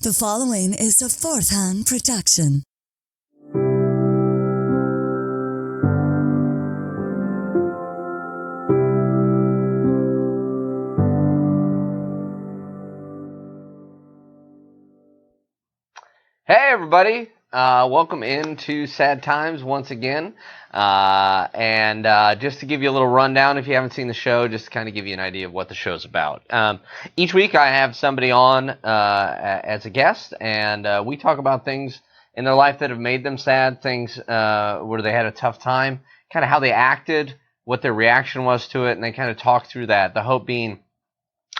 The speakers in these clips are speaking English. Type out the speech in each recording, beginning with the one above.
The following is a fourth-hand production. Hey everybody, welcome into Sad Times once again, and just to give you a little rundown if you haven't seen the show, just to kind of give you an idea of what the show's about. Each week I have somebody on as a guest, and we talk about things in their life that have made them sad, things where they had a tough time, kind of how they acted, what their reaction was to it, and they kind of talk through that. The hope being,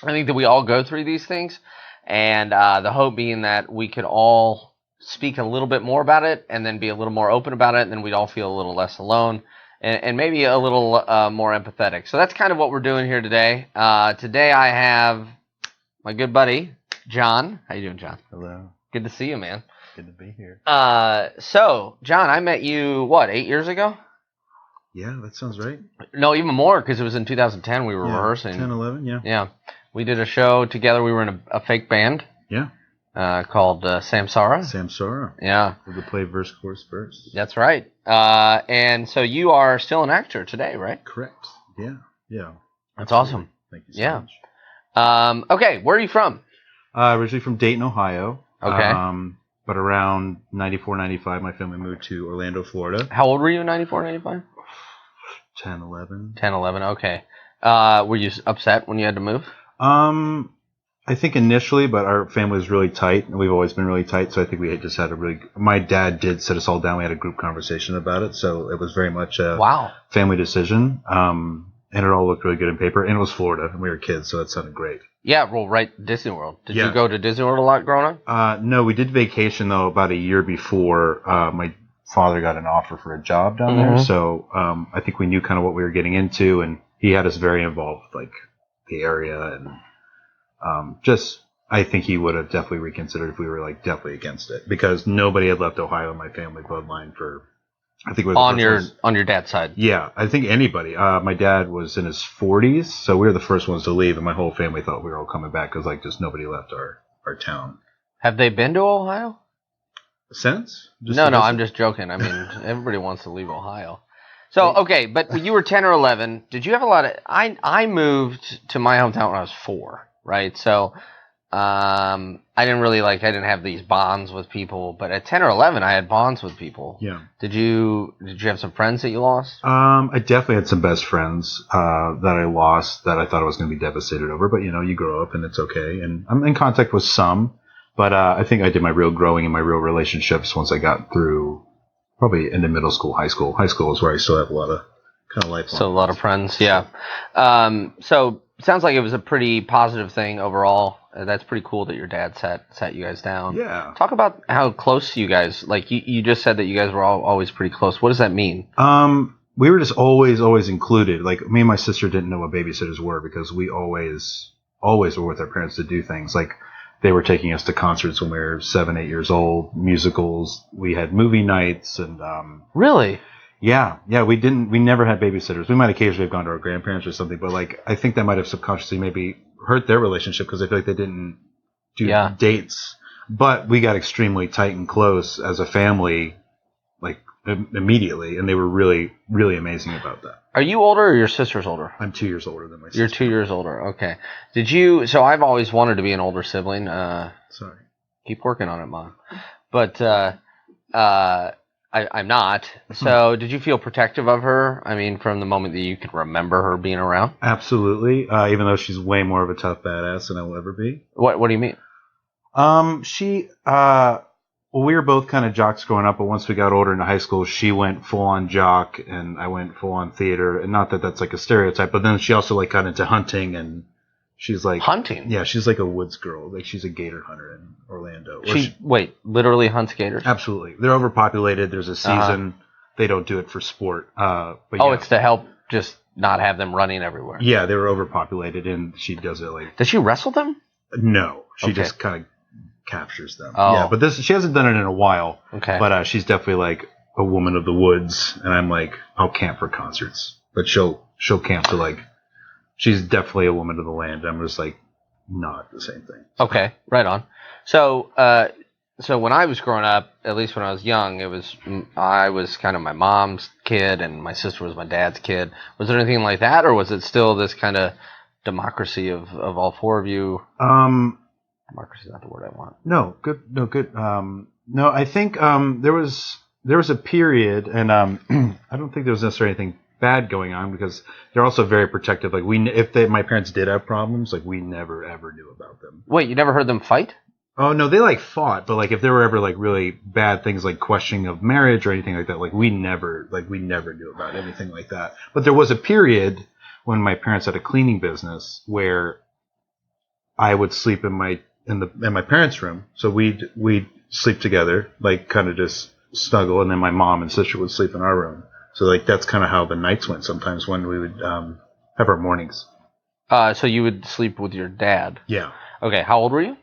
I think that we all go through these things, and the hope being that we could all speak a little bit more about it and then be a little more open about it, and then we'd all feel a little less alone and maybe a little more empathetic. So that's kind of what we're doing here today. Today I have my good buddy, Jon. How you doing, Jon? Hello. Good to see you, man. Good to be here. So, Jon, I met you, 8 years ago? Yeah, that sounds right. No, even more, because it was in 2010 we were rehearsing. 10, 11, yeah. Yeah. We did a show together. We were in a fake band. Yeah. Called Samsara. Samsara. Yeah. We could play verse, chorus, verse. That's right. And so you are still an actor today, right? Correct. Yeah. Yeah. That's awesome. Thank you so much. Okay, where are you from? Originally from Dayton, Ohio. Okay. But around 94, 95, my family moved to Orlando, Florida. How old were you in 94, 95? 10, 11. 10, 11, okay. Were you upset when you had to move? I think initially, but our family was really tight, and we've always been really tight, so I think we just had my dad did sit us all down, we had a group conversation about it, so it was very much a family decision, and it all looked really good in paper, and it was Florida, and we were kids, so it sounded great. Yeah, well, right, Disney World. Did you go to Disney World a lot growing up? No, we did vacation, though, about a year before my father got an offer for a job down there, so I think we knew kind of what we were getting into, and he had us very involved with, like, the area, and I think he would have definitely reconsidered if we were like definitely against it, because nobody had left Ohio in my family bloodline for, I think, on your dad's side. Yeah, I think anybody. My dad was in his 40s, so we were the first ones to leave, and my whole family thought we were all coming back because like just nobody left our town. Have they been to Ohio? Since? No, I'm just joking. I mean, everybody wants to leave Ohio. So, okay, but when you were 10 or 11, did you have a lot of... I moved to my hometown when I was 4, right? So, I didn't have these bonds with people, but at 10 or 11, I had bonds with people. Yeah. Did you have some friends that you lost? I definitely had some best friends that I lost that I thought I was going to be devastated over, but, you grow up and it's okay. And I'm in contact with some, but I think I did my real growing and my real relationships once I got through... Probably into middle school, high school. High school is where I still have a lot of kind of lifelong. So a lot of friends, yeah. So it sounds like it was a pretty positive thing overall. That's pretty cool that your dad sat you guys down. Yeah. Talk about how close you guys, like you just said that you guys were always pretty close. What does that mean? We were just always included. Like me and my sister didn't know what babysitters were because we always were with our parents to do things. Like they were taking us to concerts when we were 7, 8 years old, musicals. We had movie nights and Really? Yeah. We never had babysitters. We might occasionally have gone to our grandparents or something, but like I think that might have subconsciously maybe hurt their relationship because I feel like they didn't do dates. But we got extremely tight and close as a family, like immediately, and they were really, really amazing about that. Are you older or your sister's older? I'm 2 years older than my sister. You're 2 years older. Okay. So I've always wanted to be an older sibling. Sorry. Keep working on it, Mom. But I'm not. So did you feel protective of her? I mean, from the moment that you could remember her being around? Absolutely. Even though she's way more of a tough badass than I will ever be. What do you mean? Well, we were both kind of jocks growing up, but once we got older into high school, she went full-on jock, and I went full-on theater. And not that that's like a stereotype, but then she also like got into hunting, and she's like... Hunting? Yeah, she's like a woods girl. Like she's a gator hunter in Orlando. Wait, literally hunts gators? Absolutely. They're overpopulated. There's a season. They don't do it for sport. But it's to help just not have them running everywhere. Yeah, they were overpopulated, and she does it like... Does she wrestle them? No. She just kind of... captures them. Yeah, but she hasn't done it in a while. Okay. But she's definitely like a woman of the woods, and I'm like, I'll camp for concerts, but she'll camp to like, she's definitely a woman of the land. I'm just like, not the same thing. Okay, right on. So, so when I was growing up, at least when I was young, I was kind of my mom's kid, and my sister was my dad's kid. Was there anything like that, or was it still this kind of democracy of all four of you? Democracy is not the word I want. No, good. No, I think there was a period, and I don't think there was necessarily anything bad going on because they're also very protective. Like my parents did have problems, like we never ever knew about them. Wait, you never heard them fight? Oh no, they like fought, but like if there were ever like really bad things like questioning of marriage or anything like that, like we never knew about anything like that. But there was a period when my parents had a cleaning business where I would sleep in my parents' room, so we'd sleep together, like kind of just snuggle, and then my mom and sister would sleep in our room. So like that's kind of how the nights went sometimes when we would have our mornings. So you would sleep with your dad? Yeah. Okay, how old were you?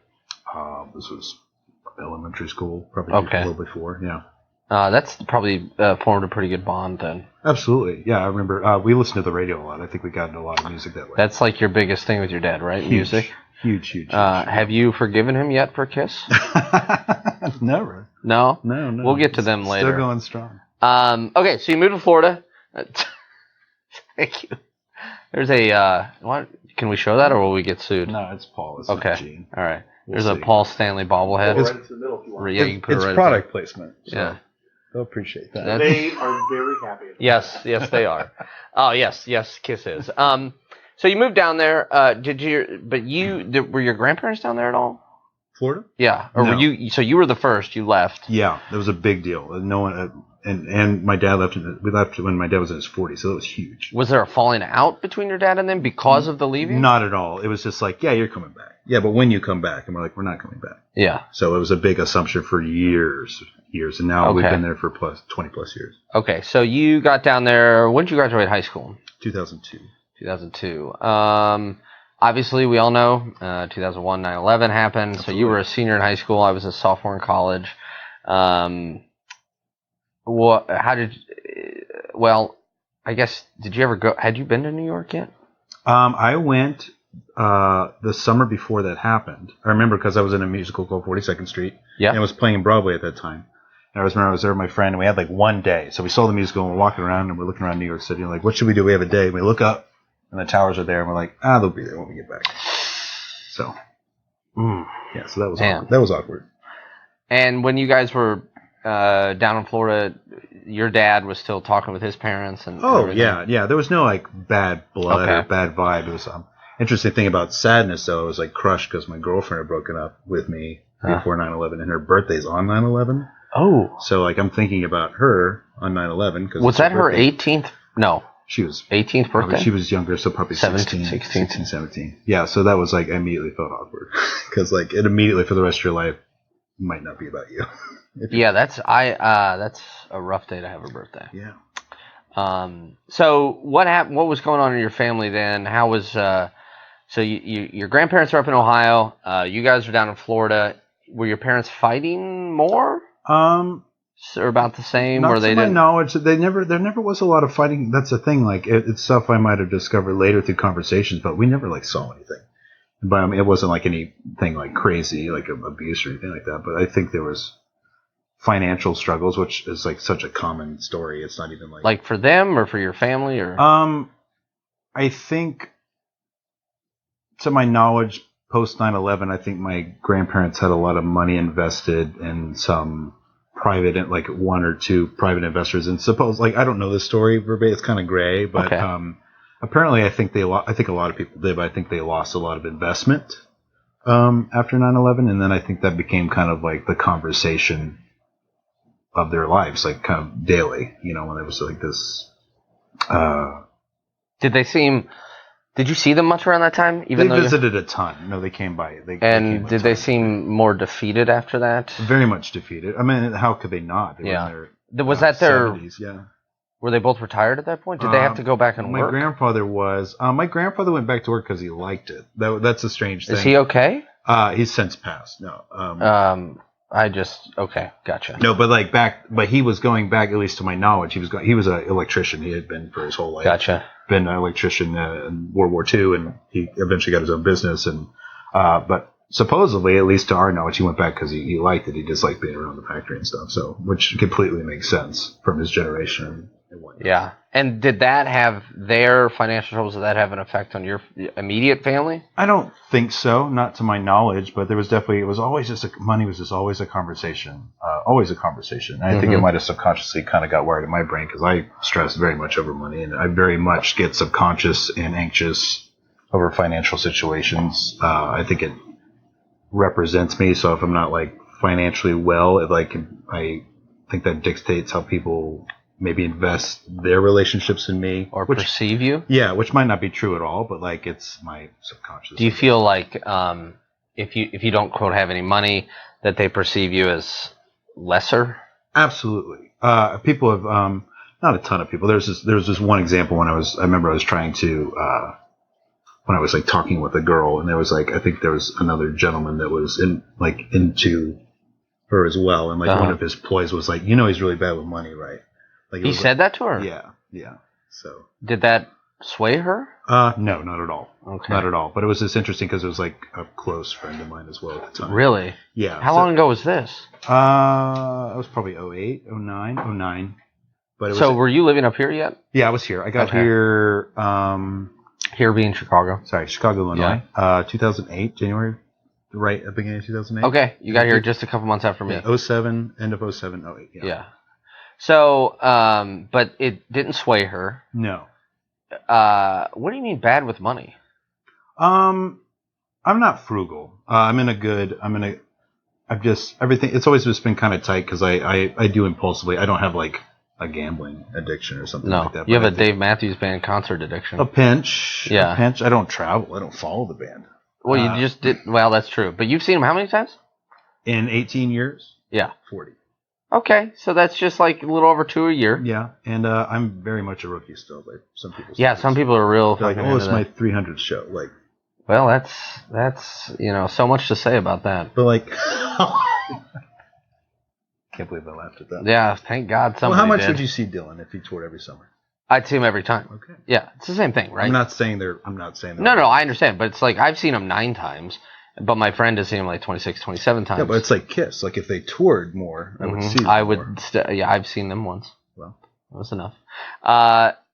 This was elementary school, probably okay. A little before, yeah. That's probably formed a pretty good bond then. Absolutely, yeah. I remember we listened to the radio a lot. I think we got into a lot of music that way. That's like your biggest thing with your dad, right? Huge, music? Huge. Have you forgiven him yet for Kiss? Never. No? No. We'll get to them later. Still going strong. Okay, so you moved to Florida. Thank you. There's a what? Can we show that, or will we get sued? No, it's Paul. It's okay. not Gene. All right. We'll There's see. a Paul Stanley bobblehead. Right into the middle if you want. Yeah, you can put it's it right product placement. So yeah. they'll appreciate that. They are very happy. Yes, they are. Oh, yes, Kiss is. So you moved down there. Were your grandparents down there at all? Florida? Yeah. Or No. were you? So you were the first. You left. Yeah, that was a big deal. No one, and my dad left. We left when my dad was in his 40s, so that was huge. Was there a falling out between your dad and them because of the leaving? Not at all. It was just like, yeah, you're coming back. Yeah, but when you come back, and we're like, we're not coming back. Yeah. So it was a big assumption for years, and now we've been there for 20 plus years. Okay, so you got down there. When did you graduate high school? 2002. 2002. Obviously, we all know 2001, 9/11 happened. Absolutely. So you were a senior in high school. I was a sophomore in college. I guess, did you ever go? Had you been to New York yet? I went the summer before that happened. I remember because I was in a musical called 42nd Street. Yeah. And I was playing in Broadway at that time. And I remember I was there with my friend, and we had like one day. So we saw the musical, and we're walking around, and we're looking around New York City, and like, what should we do? We have a day. And we look up, and the towers are there, and we're like, they'll be there when we get back. So, yeah, so that was awkward. That was awkward. And when you guys were down in Florida, your dad was still talking with his parents and everything? Yeah. There was no like bad blood or bad vibe. It was interesting thing about sadness though. I was like crushed because my girlfriend had broken up with me before 9/11, and her birthday's on 9/11. Oh, so like I'm thinking about her on 9/11. Was that her 18th? No, she was 18th birthday. She was younger, so probably 16, 17. Yeah, so that was like I immediately felt awkward because like it immediately for the rest of your life might not be about you. Yeah, that's a rough day to have a birthday. Yeah. So what happened? What was going on in your family then? How was so your grandparents are up in Ohio. You guys are down in Florida. Were your parents fighting more? Or about the same? Not or they to my didn't? knowledge, there never was a lot of fighting. That's the thing. Like it's stuff I might have discovered later through conversations, but we never like saw anything. But I mean, it wasn't like anything like crazy, like abuse or anything like that. But I think there was financial struggles, which is like such a common story. It's not even like for them or for your family or. I think, to my knowledge, post 9/11, I think my grandparents had a lot of money invested in some private, like one or two private investors. And suppose, like I don't know the story verbatim. It's kind of gray, but apparently I think I think a lot of people did, but I think they lost a lot of investment after 9/11, and then I think that became kind of like the conversation of their lives, like kind of daily, when it was like this. Did you see them much around that time? They visited a ton. No, they came by. Did they seem more defeated after that? Very much defeated. I mean, how could they not? They were in their, was that their 70s, yeah. Were they both retired at that point? Did they have to go back and work? My grandfather was. My grandfather went back to work because he liked it. That's a strange thing. Is he okay? He's since passed. No. Okay, gotcha. No, but he was going back, at least to my knowledge. He was an electrician. He had been for his whole life. Gotcha. Been an electrician in World War II, and he eventually got his own business. And But supposedly, at least to our knowledge, he went back because he liked it. He disliked being around the factory and stuff. So, which completely makes sense from his generation and whatnot. Yeah. And did that have their financial troubles? Did that have an effect on your immediate family? I don't think so, not to my knowledge. But there was definitely, it was always just money was just always a conversation, always a conversation. And I think it might have subconsciously kind of got wired in my brain because I stress very much over money, and I very much get subconscious and anxious over financial situations. I think it represents me. So if I'm not like financially well, I think that dictates how people maybe invest their relationships in me or perceive you. Yeah, which might not be true at all, but like it's my subconscious. Do you feel like if you don't quote have any money, that they perceive you as lesser? Absolutely. People have not a ton of people. There was this one example when I remember I was trying to when I was like talking with a girl, and there was like I think there was another gentleman that was into her as well, and like one of his ploys was like, he's really bad with money, right? Like he said that to her? Yeah. So did that sway her? No, not at all. Okay. Not at all. But it was just interesting because it was like a close friend of mine as well at the time. Really? Yeah. How long ago was this? It was probably 09. But it was were you living up here yet? Yeah, I was here. I got here. Here being Chicago. Sorry, Chicago, Illinois. Yeah. 2008, January, right at the beginning of 2008. Okay, you got here just a couple months after me. Yeah, 07, end of 07, 08. Yeah. So, but it didn't sway her. No. What do you mean bad with money? I'm not frugal. Everything, it's always just been kind of tight because I do impulsively. I don't have like a gambling addiction or something like that. You have a Dave Matthews Band concert addiction. A pinch. Yeah. A pinch. I don't travel. I don't follow the band. Well, you just did. Well, that's true. But you've seen them how many times? In 18 years? Yeah. 40. Okay, so that's just like a little over 2 a year. Yeah, and I'm very much a rookie still. Like some people. Yeah, some people are real. They're like, oh, it's my 300th show. Like, well, that's so much to say about that. But like, can't believe I laughed at that. Yeah, thank God somebody. Well, how much did. would you see Dylan if he toured every summer? I'd see him every time. Okay. Yeah, it's the same thing, right? I'm not saying that. No, I understand, but it's like I've seen him 9 times. But my friend has seen him like 26, 27 times. Yeah, but it's like Kiss. Like if they toured more, I would see them more. Yeah, I've seen them once. Well, that was enough.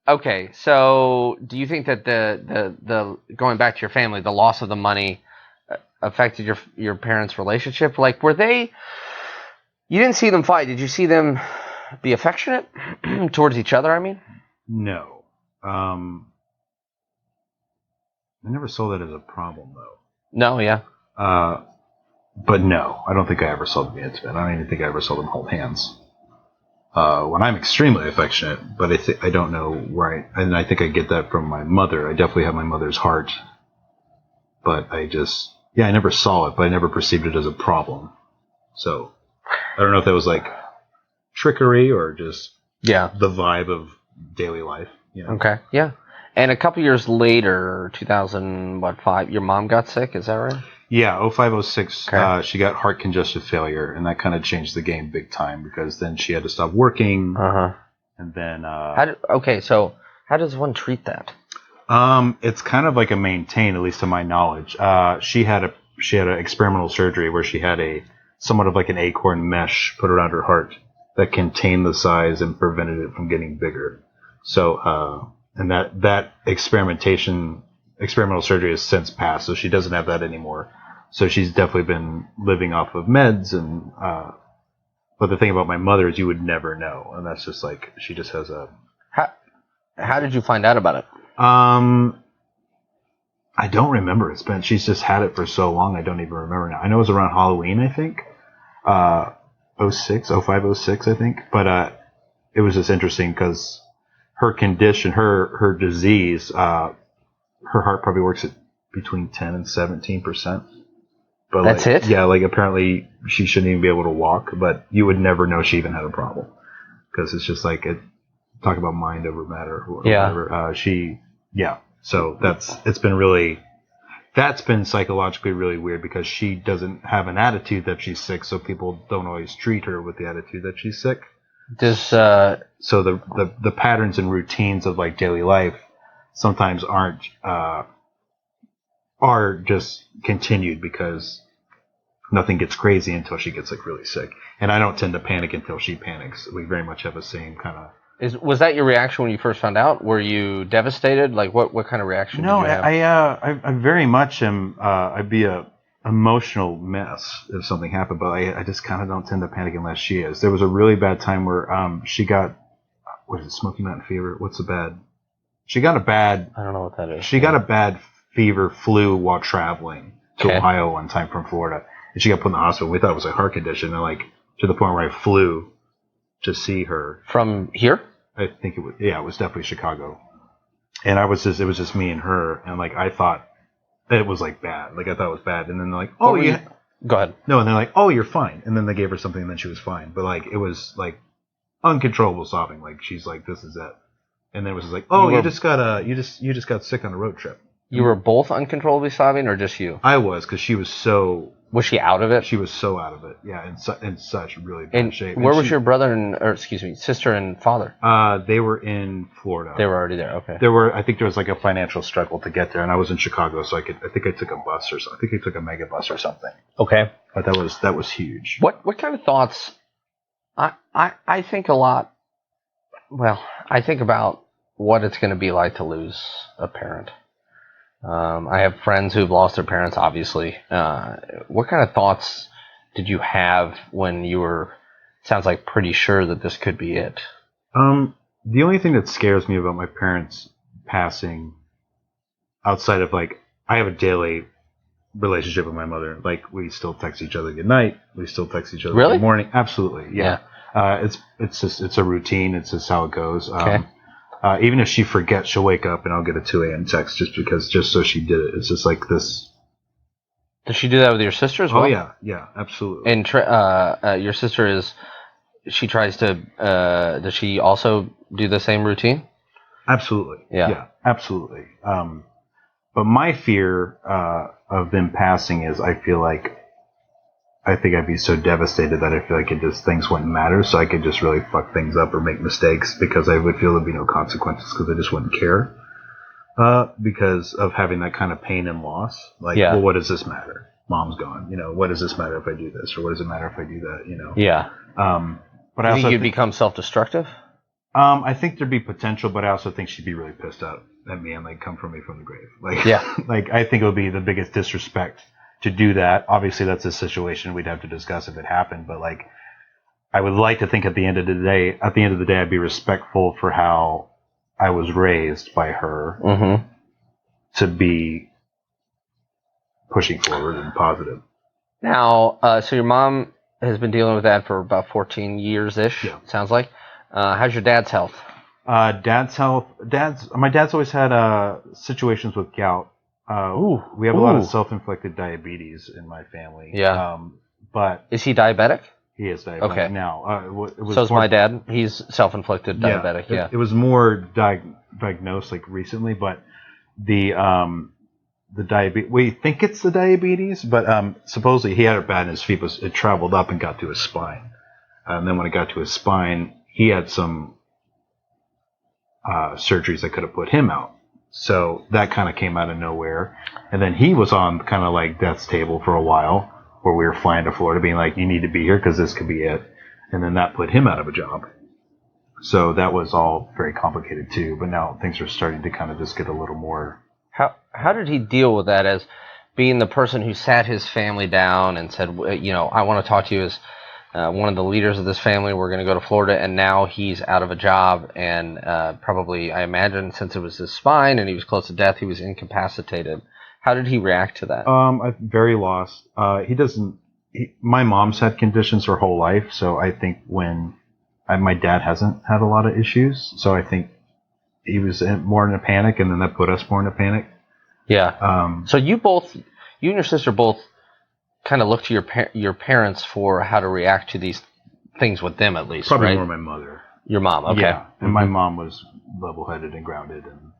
Okay, so do you think that the going back to your family, the loss of the money affected your parents' relationship? Like, were they? You didn't see them fight. Did you see them be affectionate towards each other? I mean, no. I never saw that as a problem, though. No, yeah. But no, I don't think I ever saw them be intimate. I don't even think I ever saw them hold hands. When I'm extremely affectionate, but I don't know where and I think I get that from my mother. I definitely have my mother's heart. But I never saw it, but I never perceived it as a problem. So, I don't know if that was like trickery or just the vibe of daily life. Okay, yeah. And a couple years later, 2005, your mom got sick, is that right? Yeah, 05, 06, okay. She got heart congestive failure, and that kind of changed the game big time because then she had to stop working. And then... so how does one treat that? It's kind of like a maintain, at least to my knowledge. She had an experimental surgery where she had somewhat of like an acorn mesh put around her heart that contained the size and prevented it from getting bigger. So... and that experimental surgery has since passed, so she doesn't have that anymore. So she's definitely been living off of meds, and but the thing about my mother is you would never know, and that's just like she just has a. How did you find out about it? I don't remember. She's just had it for so long, I don't even remember now. I know it was around Halloween, I think, 05, 06, I think, but it was just interesting because. Her condition, her disease, her heart probably works at between 10 and 17%. But that's it? Yeah, like apparently she shouldn't even be able to walk, but you would never know she even had a problem. Because it's just like, talk about mind over matter or whatever. So that's been psychologically really weird because she doesn't have an attitude that she's sick, so people don't always treat her with the attitude that she's sick. So the patterns and routines of like daily life sometimes aren't are just continued because nothing gets crazy until she gets like really sick. And I don't tend to panic until she panics. We very much have the same kind of... Was that your reaction when you first found out? Were you devastated? Like, what kind of reaction did you have? I very much am. I'd be a emotional mess if something happened, but I just kind of don't tend to panic unless she is. There was a really bad time where she got, what is it, Smoky Mountain Fever? What's the bad? She got a bad... I don't know what that is. She got a bad fever flu while traveling to Ohio one time from Florida, and she got put in the hospital. We thought it was a heart condition, and like to the point where I flew to see her from here. I think it was, yeah, it was definitely Chicago. And it was just me and her, and like I thought it was like bad. Like I thought it was bad, and then they're like, "Oh, yeah." Go ahead. No, and they're like, "Oh, you're fine." And then they gave her something, and then she was fine. But like it was like uncontrollable sobbing. Like she's like, "This is it." And then it was just like, "Oh, you just got sick on a road trip." You were both uncontrollably sobbing, or just you? I was, because she was so... Was she out of it? She was so out of it, yeah, in such really bad shape. Where was your sister and father? They were in Florida. They were already there, okay. I think there was like a financial struggle to get there, and I was in Chicago, so I think I took a bus or something. I think I took a mega bus or something. Okay. But that was huge. What kind of thoughts... I think a lot... Well, I think about what it's going to be like to lose a parent. I have friends who've lost their parents, obviously. What kind of thoughts did you have when you were, sounds like, pretty sure that this could be it? The only thing that scares me about my parents passing, outside of, like, I have a daily relationship with my mother. Like, we still text each other good night. We still text each other good morning. Absolutely, yeah. It's a routine. It's just how it goes. Okay. Even if she forgets, she'll wake up and I'll get a 2 a.m. text just so she did it. It's just like this. Does she do that with your sister as well? Oh yeah, absolutely. And your sister she tries to. Does she also do the same routine? Absolutely. Yeah, absolutely. But my fear of them passing is I think I'd be so devastated that I feel like things wouldn't matter, so I could just really fuck things up or make mistakes because I would feel there'd be no consequences because I just wouldn't care because of having that kind of pain and loss. Like, well, what does this matter? Mom's gone. What does this matter if I do this, or what does it matter if I do that? Yeah. But I also think you'd become self-destructive. I think there'd be potential, but I also think she'd be really pissed out at me and like come for me from the grave. Like, like I think it would be the biggest disrespect to do that. Obviously, that's a situation we'd have to discuss if it happened. But like, I would like to think at the end of the day, I'd be respectful for how I was raised by her to be pushing forward and positive. Now, so your mom has been dealing with that for about 14 years-ish. Yeah. Sounds like. How's your dad's health? My dad's always had situations with gout. We have a lot of self-inflicted diabetes in my family. Yeah. But is he diabetic? He is diabetic now. So is my dad. He's self-inflicted diabetic. Yeah. It was more diagnosed like recently, but the diabetes. We think it's the diabetes, but supposedly he had it bad, and his feet it traveled up and got to his spine. And then when it got to his spine, he had some surgeries that could have put him out. So that kind of came out of nowhere. And then he was on kind of like death's table for a while, where we were flying to Florida being like, you need to be here because this could be it. And then that put him out of a job. So that was all very complicated too. But now things are starting to kind of just get a little more. How did he deal with that as being the person who sat his family down and said, I want to talk to you as one of the leaders of this family. We're going to go to Florida, and now he's out of a job, and probably, I imagine, since it was his spine and he was close to death, he was incapacitated. How did he react to that? I'm very lost. My mom's had conditions her whole life, so I think my dad hasn't had a lot of issues, so I think he was more in a panic, and then that put us more in a panic. Yeah. So you and your sister both kind of look to your parents for how to react to these things with them, at least. Probably right? more my mother. Your mom, okay. Yeah, and my mom was level-headed and grounded, and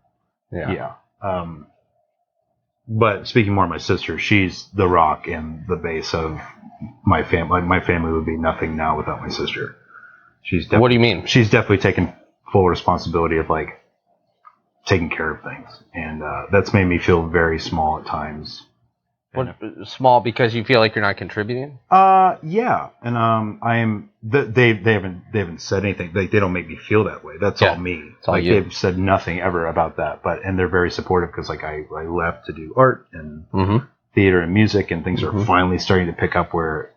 But speaking more of my sister, she's the rock and the base of my family. Like, my family would be nothing now without my sister. What do you mean? She's definitely taken full responsibility of like taking care of things, and that's made me feel very small at times. What, small because you feel like you're not contributing? Yeah, and I am. They haven't said anything. They don't make me feel that way. That's all me. It's all like you. they've said nothing ever about that. And they're very supportive because like I left to do art and theater and music, and things are finally starting to pick up where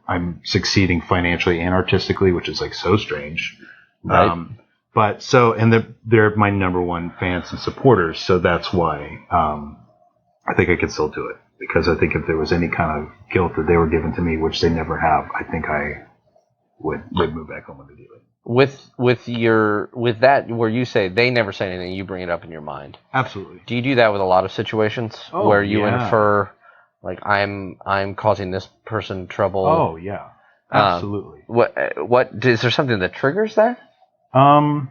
I'm succeeding financially and artistically, which is like so strange. Right. But so, and they're my number one fans and supporters, so that's why I think I could still do it. Because I think if there was any kind of guilt that they were given to me, which they never have, I think I would move back home and do it. With that, where you say they never say anything, you bring it up in your mind. Absolutely. Do you do that with a lot of situations where you infer, like I'm causing this person trouble? Oh yeah, absolutely. What is there something that triggers that? No,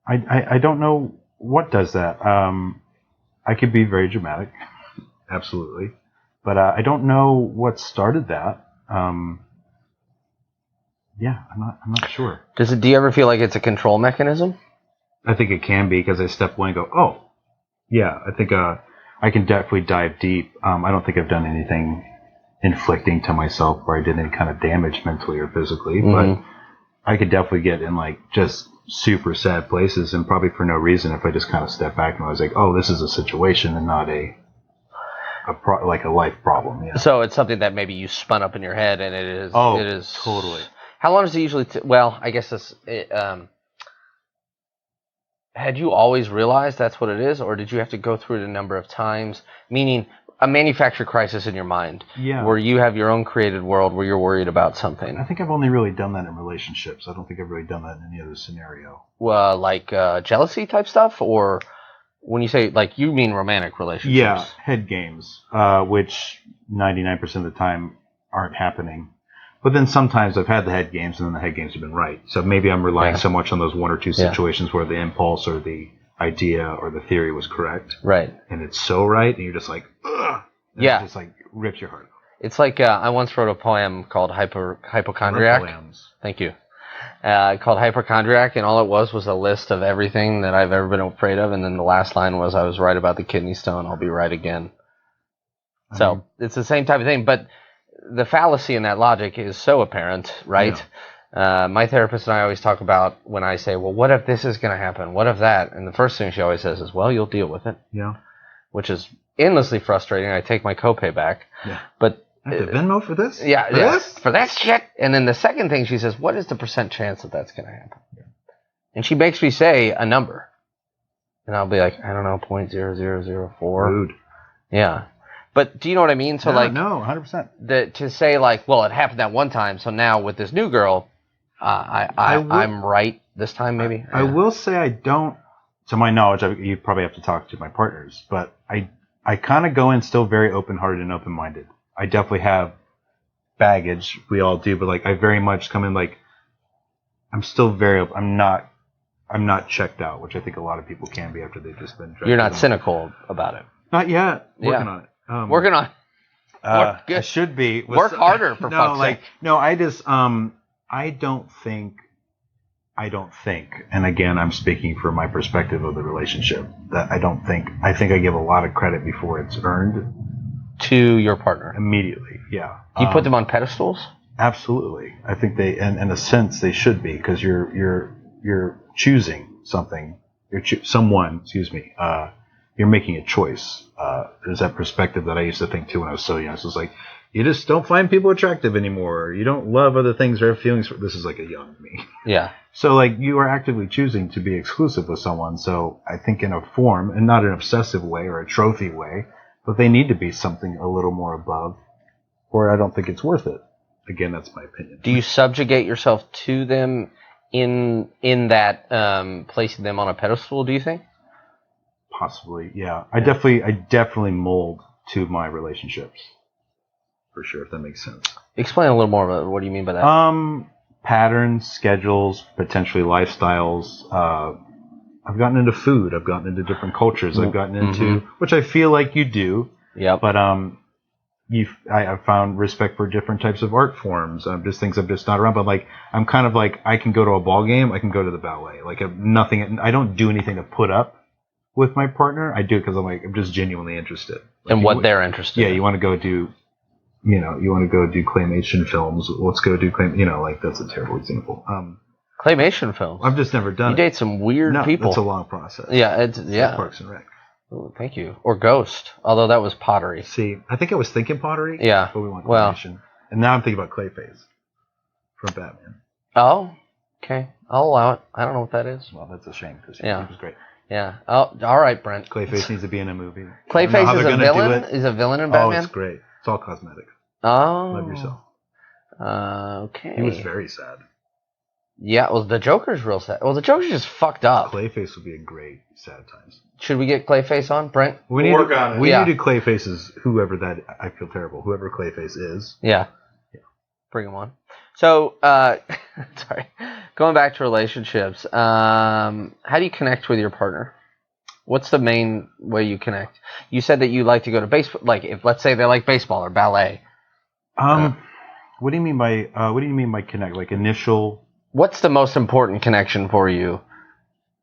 I don't know what does that. I could be very dramatic, absolutely, but I don't know what started that. Yeah, I'm not sure. Do you ever feel like it's a control mechanism? I think it can be because I step away and go, oh, yeah. I think I can definitely dive deep. I don't think I've done anything inflicting to myself where I did any kind of damage mentally or physically, but I could definitely get in like just super sad places, and probably for no reason if I just kind of step back and I was like, oh, this is a situation and not a life problem. Yeah. So it's something that maybe you spun up in your head, and it is. Oh, it is totally. How long does it usually? Well, I guess had you always realized that's what it is, or did you have to go through it a number of times? Meaning a manufactured crisis in your mind, where you have your own created world where you're worried about something. I think I've only really done that in relationships. I don't think I've really done that in any other scenario. Like jealousy type stuff, or when you say like you mean romantic relationships? Yeah, head games, which 99% of the time aren't happening. But then sometimes I've had the head games, and then the head games have been right. So maybe I'm relying so much on those one or two situations where the impulse or the idea or the theory was correct. Right. And it's so right, and you're just like, ugh. And it just like rips your heart out. It's like I once wrote a poem called Hypochondriac. Thank you. Called Hypochondriac, and all it was a list of everything that I've ever been afraid of, and then the last line was, I was right about the kidney stone, I'll be right again. So it's the same type of thing, but the fallacy in that logic is so apparent, right? Yeah. My therapist and I always talk about when I say, well, what if this is going to happen? What if that? And the first thing she always says is, well, you'll deal with it. Yeah. Which is endlessly frustrating. I take my copay back. Yeah. But I have to Venmo for this? Yeah. This? For that shit? And then the second thing she says, what is the % chance that that's going to happen? Yeah. And she makes me say a number. And I'll be like, I don't know, 0.0004. Rude. Yeah. But do you know what I mean? So no, 100%. To say like, well, it happened that one time, so now with this new girl, I'm right this time, maybe. I will say I don't. To my knowledge, you probably have to talk to my partners, but I kind of go in still very open-hearted and open-minded. I definitely have baggage. We all do, but like I very much come in like I'm still very. I'm not checked out, which I think a lot of people can be after they've just been. You're not cynical about it. Not yet. Working on it. Working on. I should be. Work harder for fuck's sake. No, I just I don't think, and again, I'm speaking from my perspective of the relationship, that I think I give a lot of credit before it's earned to your partner immediately. Yeah. Do you put them on pedestals? Absolutely. I think they, in a sense, they should be, because you're choosing something. Someone. Excuse me. You're making a choice. There's that perspective that I used to think too when I was so young. So it's like, you just don't find people attractive anymore. You don't love other things or have feelings for. This is like a young me. Yeah. So like you are actively choosing to be exclusive with someone. So I think in a form, and not an obsessive way or a trophy way, but they need to be something a little more above, or I don't think it's worth it. Again, that's my opinion. Do you subjugate yourself to them in that placing them on a pedestal, do you think? Possibly, yeah. I definitely mold to my relationships. For sure, if that makes sense. Explain a little more about what do you mean by that? Patterns, schedules, potentially lifestyles. I've gotten into food. I've gotten into different cultures. I've gotten into, which I feel like you do. Yeah. But I have found respect for different types of art forms, just things I'm just not around. But like, I'm kind of like, I can go to a ball game, I can go to the ballet. Like, I don't do anything to put up with my partner. I do it because I'm just genuinely interested. Like, and what they're interested in. Yeah, you want to go do, you want to go do claymation films. Let's go do like, that's a terrible example. Claymation films? I've just never done it. You date some weird people. It's a long process. Yeah, it's like Parks and Rec. Ooh, thank you. Or Ghost, although that was pottery. See, I think I was thinking pottery. Yeah. But we want claymation. And now I'm thinking about Clayface from Batman. Oh, okay. I'll allow it. I don't know what that is. Well, that's a shame because he was great. Yeah. Oh, all right, Brent. Clayface needs to be in a movie. Clayface is a villain? Is a villain in Batman? Oh, it's great. It's all cosmetic. Oh. Love yourself. Okay. He was very sad. Yeah, well, the Joker's real sad. Well, the Joker's just fucked up. Clayface would be a great sad times. Should we get Clayface on, Brent? We need to do Clayface's, whoever that, I feel terrible, whoever Clayface is. Yeah. Bring him on. So, sorry, going back to relationships, how do you connect with your partner? What's the main way you connect? You said that you like to go to baseball, like if let's say they like baseball or ballet. What do you mean by connect? Like initial? What's the most important connection for you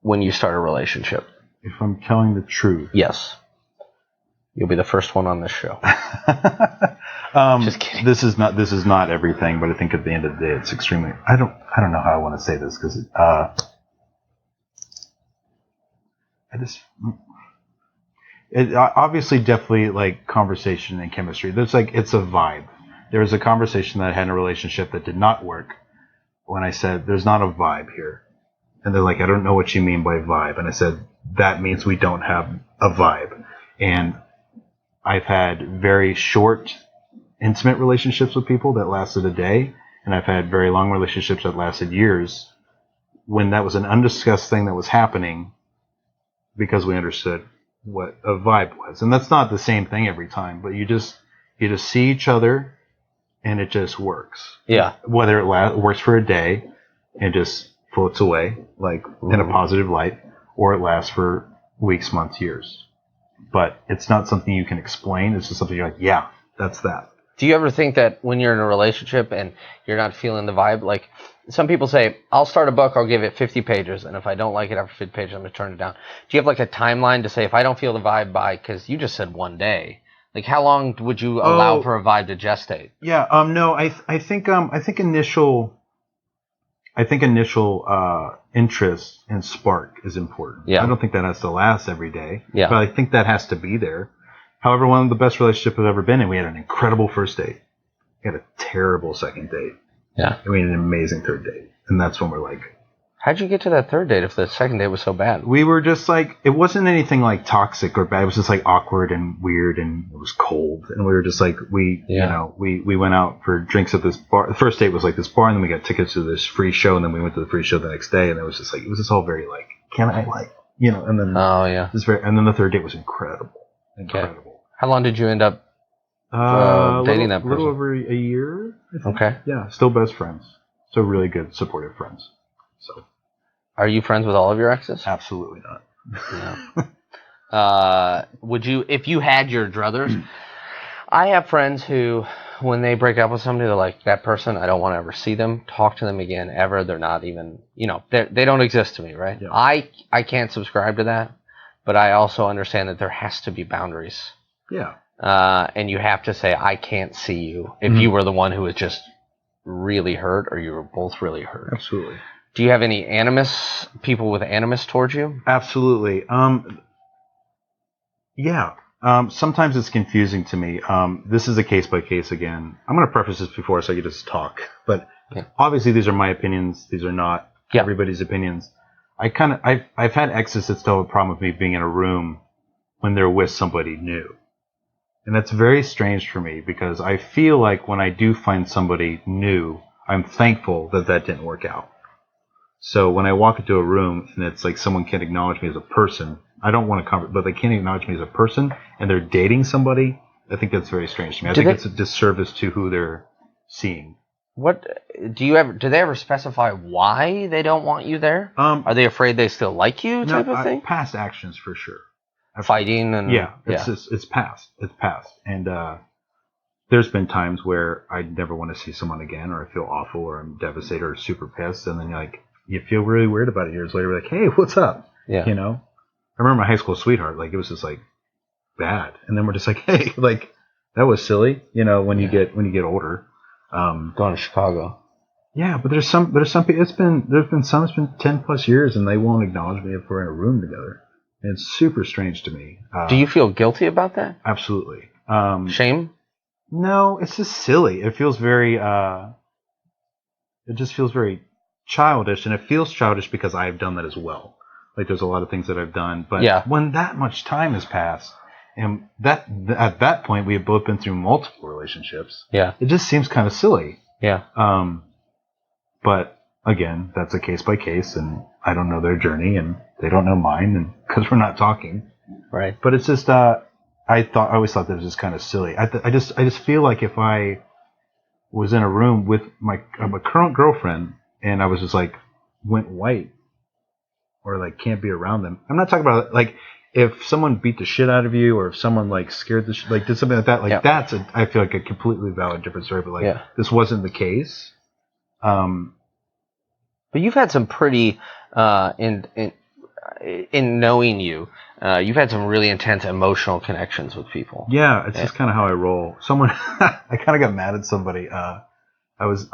when you start a relationship? If I'm telling the truth. Yes. You'll be the first one on this show. Just kidding. This is not everything, but I think at the end of the day, it's extremely. I don't know how I want to say this because it obviously definitely like conversation and chemistry. There's like it's a vibe. There was a conversation that I had in a relationship that did not work when I said there's not a vibe here, and they're like, I don't know what you mean by vibe, and I said that means we don't have a vibe, and I've had very short, intimate relationships with people that lasted a day, and I've had very long relationships that lasted years when that was an undiscussed thing that was happening because we understood what a vibe was. And that's not the same thing every time, but you just see each other and it just works. Yeah. Whether it works for a day and just floats away like in a positive light, or it lasts for weeks, months, years. But it's not something you can explain. It's just something you're like, yeah, that's that. Do you ever think that when you're in a relationship and you're not feeling the vibe, like some people say, I'll start a book, I'll give it 50 pages, and if I don't like it after 50 pages, I'm going to turn it down. Do you have like a timeline to say, if I don't feel the vibe by, because you just said one day, like how long would you allow for a vibe to gestate? Yeah, no, I think initial interest and spark is important. Yeah. I don't think that has to last every day, yeah, but I think that has to be there. However, one of the best relationships I've ever been in, we had an incredible first date. We had a terrible second date. Yeah. And we had an amazing third date. And that's when we're like... How'd you get to that third date if the second date was so bad? We were just like... It wasn't anything like toxic or bad. It was just like awkward and weird and it was cold. And we were just like... We went out for drinks at this bar. The first date was like this bar, and then we got tickets to this free show, and then we went to the free show the next day, and it was just like... It was just all very like... Can I like... and then... Oh, yeah. And then the third date was incredible. Incredible. Okay. How long did you end up dating that person? A little over a year, I think. Okay. Yeah, still best friends. So really good, supportive friends. So. Are you friends with all of your exes? Absolutely not. No. Would you, if you had your druthers? I have friends who, when they break up with somebody, they're like, that person, I don't want to ever see them, talk to them again, ever. They're not even, they don't exist to me, right? Yeah. I can't subscribe to that, but I also understand that there has to be boundaries. Yeah. And you have to say, I can't see you if you were the one who was just really hurt or you were both really hurt. Absolutely. Do you have any people with animus towards you? Absolutely. Yeah. Sometimes it's confusing to me. This is a case by case again. I'm going to preface this before so I can just talk. But obviously these are my opinions. These are not everybody's opinions. I've had exes that still have a problem with me being in a room when they're with somebody new. And that's very strange for me because I feel like when I do find somebody new, I'm thankful that didn't work out. So when I walk into a room and it's like someone can't acknowledge me as a person, I don't want to but they can't acknowledge me as a person and they're dating somebody, I think that's very strange to me. I think it's a disservice to who they're seeing. What do they ever specify why they don't want you there? Are they afraid they still like you type of thing? Past actions for sure. Fighting and it's past, and there's been times where I never want to see someone again, or I feel awful, or I'm devastated, or super pissed, and then you feel really weird about it years later. We're like, hey, what's up? Yeah. I remember my high school sweetheart. Like, it was just like bad, and then we're just like, hey, like that was silly. When you get older. Going to Chicago. Yeah, but there's some people. It's been 10+ years, and they won't acknowledge me if we're in a room together. And it's super strange to me. Do you feel guilty about that? Absolutely. Shame? No, it's just silly. It feels very. It just feels very childish, and it feels childish because I've done that as well. Like, there's a lot of things that I've done, but when that much time has passed, and that at that point we have both been through multiple relationships. Yeah. It just seems kind of silly. Yeah. But again, that's a case by case, and I don't know their journey, and they don't know mine, and because we're not talking. Right. But it's just, I always thought that was just kind of silly. I just feel like if I was in a room with my current girlfriend, and I was just like went white, or like can't be around them. I'm not talking about like if someone beat the shit out of you, or if someone like scared did something like that. Like that's I feel like a completely valid different story. But like this wasn't the case. But you've had some pretty in knowing you, you've had some really intense emotional connections with people. Yeah, it's just kind of how I roll. Someone, I kind of got mad at somebody. I was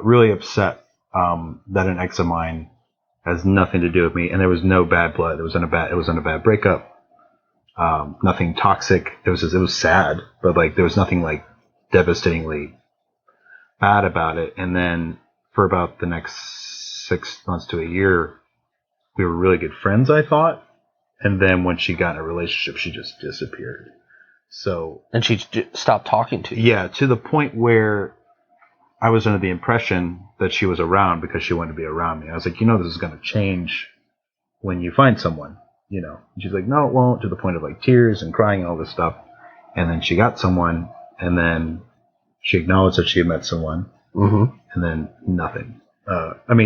really upset that an ex of mine has nothing to do with me, and there was no bad blood. It was in a bad breakup. Nothing toxic. It was sad, but like there was nothing like devastatingly bad about it. And then for about the next 6 months to a year, we were really good friends, I thought. And then when she got in a relationship, she just disappeared. And she stopped talking to you. Yeah, to the point where I was under the impression that she was around because she wanted to be around me. I was like, this is going to change when you find someone, And she's like, no, it won't, to the point of like tears and crying and all this stuff. And then she got someone, and then she acknowledged that she had met someone, and then nothing.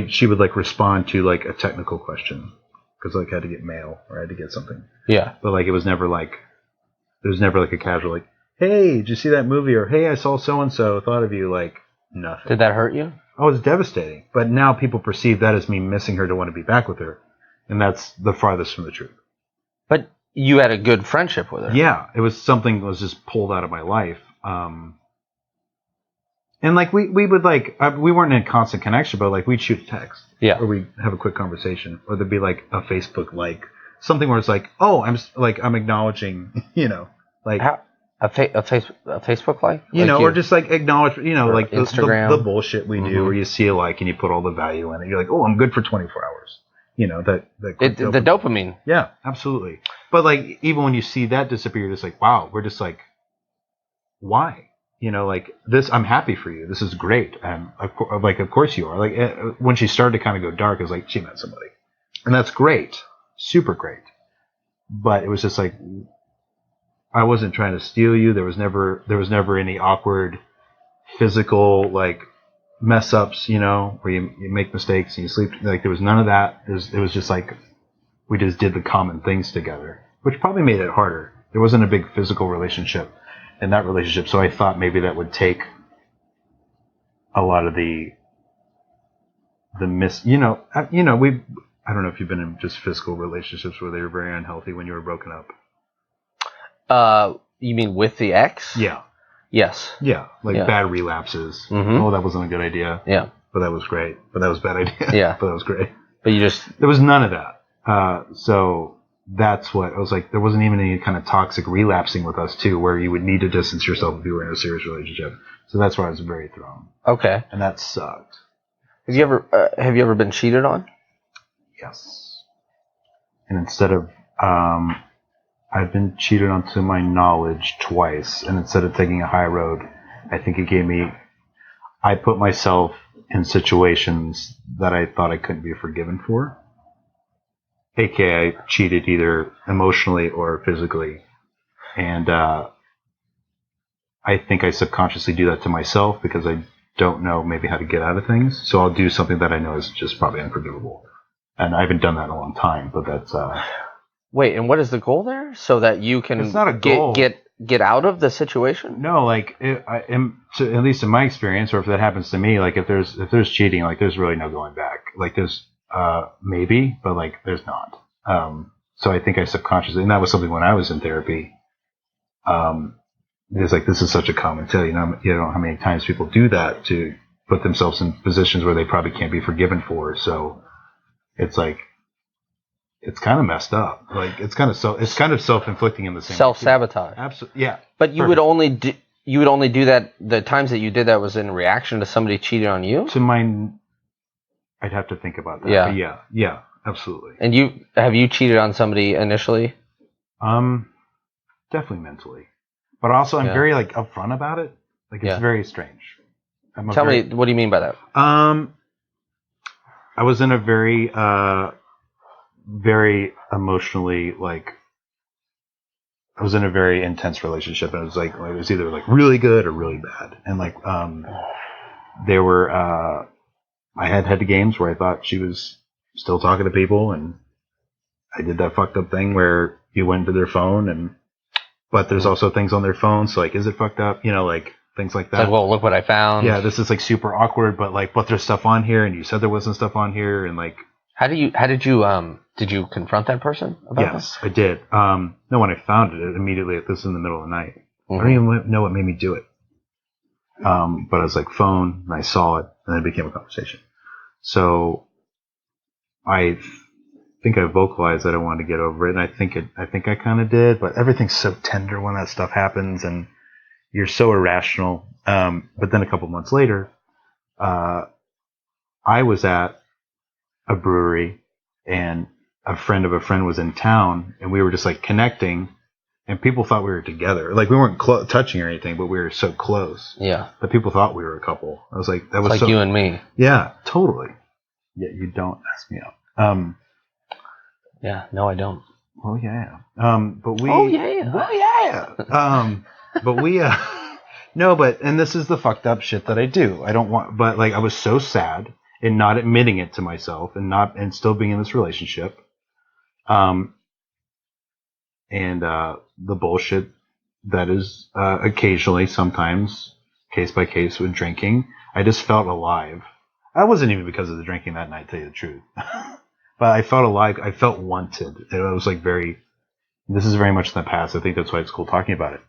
She would like respond to like a technical question because like I had to get mail or I had to get something. Yeah. But like it was never like a casual like, hey, did you see that movie? Or hey, I saw so and so, thought of you. Like nothing. Did that hurt you? Oh, it was devastating. But now people perceive that as me missing her to want to be back with her, and that's the farthest from the truth. But you had a good friendship with her. Yeah, it was something that was just pulled out of my life. And like we would like we weren't in constant connection, but like we'd shoot a text, or we'd have a quick conversation, or there'd be like a Facebook like something where it's like, oh, I'm acknowledging, like a Facebook like, or just like acknowledge, like Instagram. the bullshit we do, where you see a like and you put all the value in it. You're like, oh, I'm good for 24 hours. The dopamine. Yeah, absolutely. But like even when you see that disappear, you're just like, wow, we're just like, why? Like this, I'm happy for you. This is great. And of course you are. Like when she started to kind of go dark, it was like she met somebody, and that's great, super great. But it was just like I wasn't trying to steal you. There was never any awkward physical like mess ups, where you make mistakes and you sleep. Like there was none of that. It was just like we just did the common things together, which probably made it harder. There wasn't a big physical relationship in that relationship, so I thought maybe that would take a lot of the miss. I don't know if you've been in just physical relationships where they were very unhealthy when you were broken up. You mean with the ex? Yeah. Yes. Yeah, bad relapses. Oh, that wasn't a good idea. Yeah. But that was great. But that was a bad idea. Yeah. But that was great. But there was none of that. So that's what I was like. There wasn't even any kind of toxic relapsing with us too, where you would need to distance yourself if you were in a serious relationship. So that's why I was very thrown. Okay. And that sucked. Have you ever been cheated on? Yes. And instead of I've been cheated on to my knowledge twice, and instead of taking a high road, I think I put myself in situations that I thought I couldn't be forgiven for. AKA, I cheated either emotionally or physically. And I think I subconsciously do that to myself because I don't know maybe how to get out of things. So I'll do something that I know is just probably unforgivable. And I haven't done that in a long time, but that's... Wait, and what is the goal there? So that you can it's not a goal. get get out of the situation? No, like at least in my experience, or if that happens to me, like if there's cheating, like there's really no going back. Like there's maybe, but like there's not. So I think I subconsciously, and that was something when I was in therapy. It's like this is such a common tale. You know how many times people do that to put themselves in positions where they probably can't be forgiven for. So it's like. It's kind of messed up. Like it's kind of self-inflicting in the same self-sabotage. Absolutely, yeah. But you would only do that. The times that you did that was in reaction to somebody cheating on you. To mine, I'd have to think about that. Yeah, but yeah, absolutely. And have you cheated on somebody initially? Definitely mentally, but also I'm very like upfront about it. Like it's very strange. Tell me, what do you mean by that? I was in a very emotionally I was in a very intense relationship, and it was either like really good or really bad. And like there were I had games where I thought she was still talking to people, and I did that fucked up thing where you went to their phone, but there's also things on their phone, so like, is it fucked up? You know, like things like that. It's like, well, look what I found. Yeah, this is like super awkward, but there's stuff on here, and you said there wasn't stuff on here, and like. How did you confront that person about this? Yes, I did. No, when I found it immediately, this was in the middle of the night. I don't even know what made me do it. But I was like, phone, and I saw it, and then it became a conversation. So I think I vocalized that I wanted to get over it, and I think I kind of did, but everything's so tender when that stuff happens, and you're so irrational. But then a couple months later, I was at a brewery, and a friend of a friend was in town, and we were just like connecting, and people thought we were together. Like we weren't touching or anything, but we were so close. Yeah. That people thought we were a couple. I was like, that was like you and me. Yeah, totally. Yeah, you don't ask me out. Yeah, no, I don't. Oh yeah. But we. Oh yeah. Well, yeah. But we. No, but and this is the fucked up shit that I do. I don't want, but like I was so sad. And not admitting it to myself, and still being in this relationship, and the bullshit that is occasionally, sometimes, case by case with drinking. I just felt alive. I wasn't even because of the drinking that night, to tell you the truth, but I felt alive. I felt wanted. It was like this is very much in the past. I think that's why it's cool talking about it.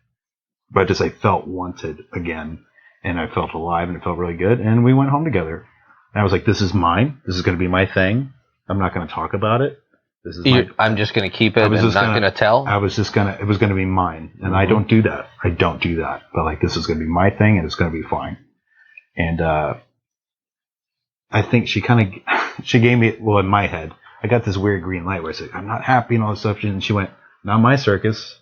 But I felt wanted again, and I felt alive, and it felt really good. And we went home together. And I was like, this is mine. This is going to be my thing. I'm not going to talk about it. This is I'm just going to keep it and not going to tell? It was going to be mine. And I don't do that. But like, this is going to be my thing, and it's going to be fine. And I think she gave me, well, in my head, I got this weird green light where I said, I'm not happy and all this stuff. And she went, not my circus.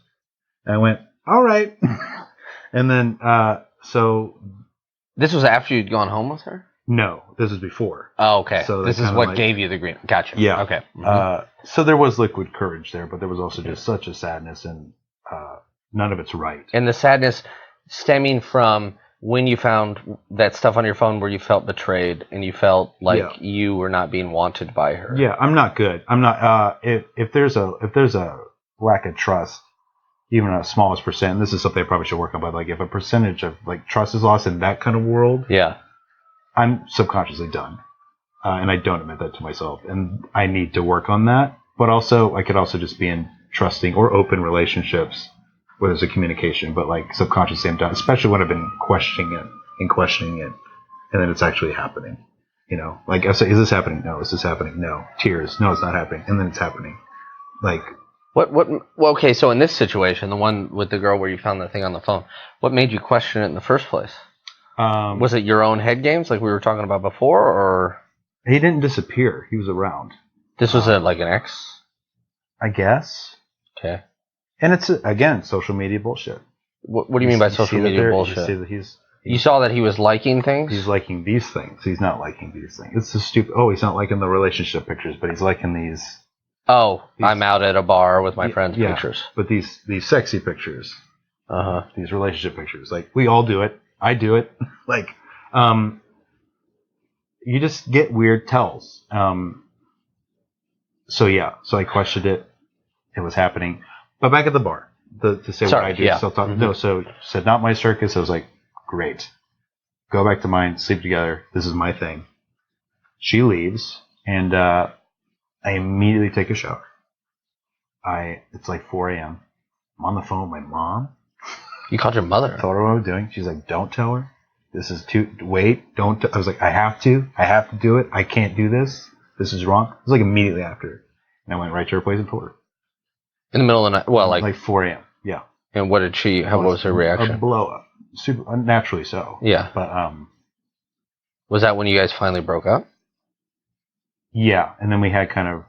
And I went, all right. And then, so. This was after you'd gone home with her? No, this is before. Oh, okay. So this is what gave you the green. Gotcha. Yeah. Okay. So there was liquid courage there, but there was also just such a sadness, and none of it's right. And the sadness stemming from when you found that stuff on your phone where you felt betrayed and you felt like you were not being wanted by her. Yeah, I'm not good. I'm not. If there's a lack of trust, even a smallest percent, and this is something I probably should work on, but like if a percentage of like trust is lost in that kind of world, I'm subconsciously done, and I don't admit that to myself, and I need to work on that. But also, I could also just be in trusting or open relationships where there's a communication, but like subconsciously I'm done, especially when I've been questioning it, and then it's actually happening. You know, like I say, is this happening? No. Is this happening? No. Tears. No, it's not happening. And then it's happening. Like well, okay, so in this situation, the one with the girl where you found the thing on the phone, what made you question it in the first place? Was it your own head games like we were talking about before, or? He didn't disappear. He was around. This was like an ex? I guess. Okay. And it's, again, social media bullshit. What do you mean by social media bullshit? You see that you saw that he was liking things? He's liking these things. He's not liking these things. It's so stupid. Oh, he's not liking the relationship pictures, but he's liking these. Oh, I'm out at a bar with my friends' pictures. But these sexy pictures. Uh-huh. These relationship pictures. Like, we all do it. I do it. Like, you just get weird tells. So I questioned it. It was happening. But back at the bar. to say what I do. Self-taught. No, so she said, not my circus. I was like, great. Go back to mine, sleep together. This is my thing. She leaves, and I immediately take a shower. It's like 4 a.m. I'm on the phone with my mom. You called your mother? I told her what I was doing. She's like, don't tell her. This is wait, don't. I was like, I have to do it. I can't do this. This is wrong. It was like immediately after. And I went right to her place and told her. In the middle of the night? Well, like 4 a.m. Yeah. And what did what was her reaction? A blow up. Super unnaturally so. Yeah. But was that when you guys finally broke up? Yeah, and then we had kind of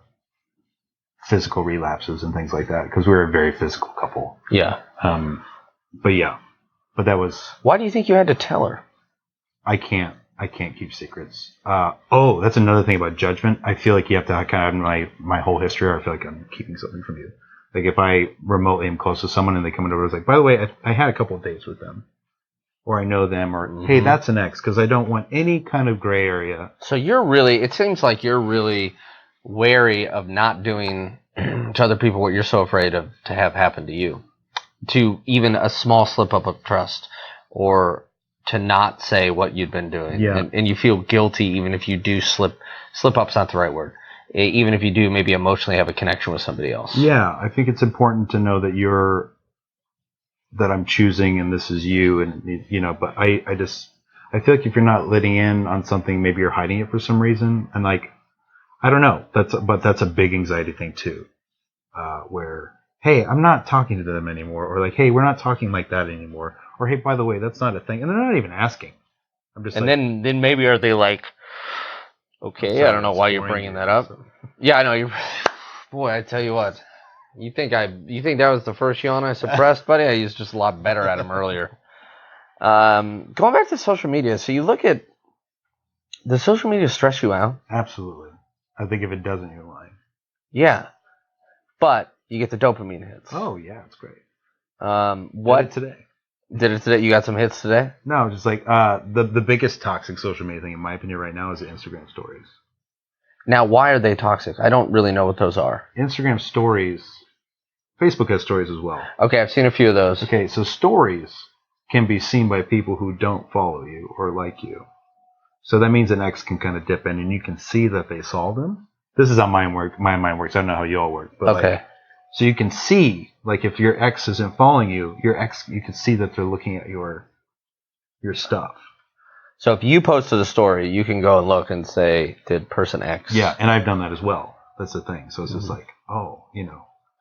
physical relapses and things like that because we were a very physical couple. Yeah. But that was. Why do you think you had to tell her? I can't keep secrets. That's another thing about judgment. I feel like you have to kind of have my whole history, or I feel like I'm keeping something from you. Like if I remotely am close to someone and they come over, it's like, by the way, I had a couple of dates with them, or I know them, or hey, that's an ex, because I don't want any kind of gray area. So it seems like you're really wary of not doing to other people what you're so afraid of to have happen to you, to even a small slip up of trust, or to not say what you've been doing, and you feel guilty even if you do slip up's not the right word. Even if you do maybe emotionally have a connection with somebody else. Yeah, I think it's important to know that that I'm choosing and this is you, and but I feel like if you're not letting in on something, maybe you're hiding it for some reason, and like I don't know. That's a big anxiety thing too, where hey, I'm not talking to them anymore, or like hey, we're not talking like that anymore, or hey, by the way, that's not a thing, and they're not even asking. I'm just then maybe are they like, okay, sorry, I don't know why you're bringing that up. So. Yeah, I know. Boy, I tell you what. You think that was the first yawn I suppressed, buddy? I was just a lot better at him earlier. Going back to social media, so you look at, does social media stress you out? Absolutely. I think if it doesn't, you're lying. Yeah. But you get the dopamine hits. Oh, yeah, it's great. What? Did it today? You got some hits today? No, just like the biggest toxic social media thing, in my opinion, right now is the Instagram stories. Now, why are they toxic? I don't really know what those are. Instagram stories. Facebook has stories as well. Okay, I've seen a few of those. Okay, so stories can be seen by people who don't follow you or like you. So that means an ex can kind of dip in and you can see that they saw them. This is how my mind works. I don't know how you all work. But okay. So you can see, like if your ex isn't following you, you can see that they're looking at your stuff. So if you posted a story, you can go and look and say, did person X? Yeah, and I've done that as well. That's the thing. So it's just like,